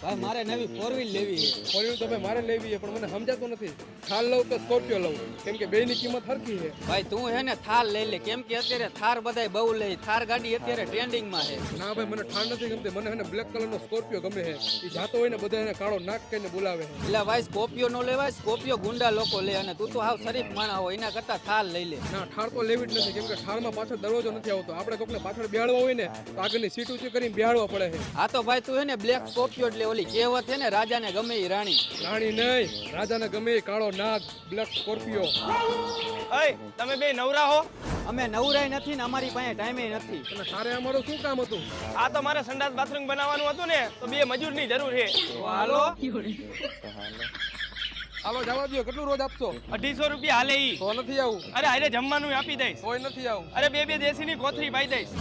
ભાઈ મારે નવી 4 વ્હીલ લેવી છે. 4 વ્હીલ તો ભાઈ મારે લેવી છે, પણ મને સમજાતું નથી થાર લઉં તો સ્કોર્પિયો લઉં, કેમ કે બેયની કિંમત સરખી છે. ભાઈ તું હે ને થાર લઈ લે, કેમ કે અત્યારે થાર બધાય બહુ લે. થાર ગાડી અત્યારે ટ્રેન્ડિંગમાં છે. ના ભાઈ મને ઠાર નથી ગમતી, મને હે ને બ્લેક કલરનો સ્કોર્પિયો ગમે છે. એ જાતો હોય ને બધા એને કાળો નાક કહીને બોલાવે છે. એટલે ભાઈ સ્કોર્પિયો નો લેવાય, સ્કોર્પિયો ગુંડા લોકો લે, અને તું તો હાવ શરીફ માણા હોય, એના કરતા થાર લઈ લે. ના ઠાર તો લેવી જ નથી, કેમ કે ઠારમાં પાછળ દરવાજો નથી આવતો. આપણે કોકને પાછળ બેહાડવા હોય ને તો આગળની સીટ ઊંચી કરીને બેહાડવા પડે છે. હા તો ભાઈ તું હે ને બ્લેક સ્કોર્પિયો એટલે ઓલી કહેવત છે ને રાજાને ગમે એ રાણી. રાણી નહીં, રાજાને ગમે એ કાળો નાગ બ્લેક સ્કોર્પિયો. અય તમે બે નવરા હો? અમે નવરાય નથી ને અમારી પાસે ટાઈમે નથી. અને તારે અમારું શું કામ હતું? આ તો મારે સંડાસ બાથરૂમ બનાવવાનું હતું ને, તો બે મજૂરની જરૂર છે. તો હાલો. હાલો જવા દો, કેટલું રોજ આપશો? 250 રૂપિયા હાલે ઈ. તો નથી આવું. અરે હારે જમવાનું આપી દઈશ. કોઈ નથી આવું. અરે બે દેશીની કોથળી પાઈ દઈશ.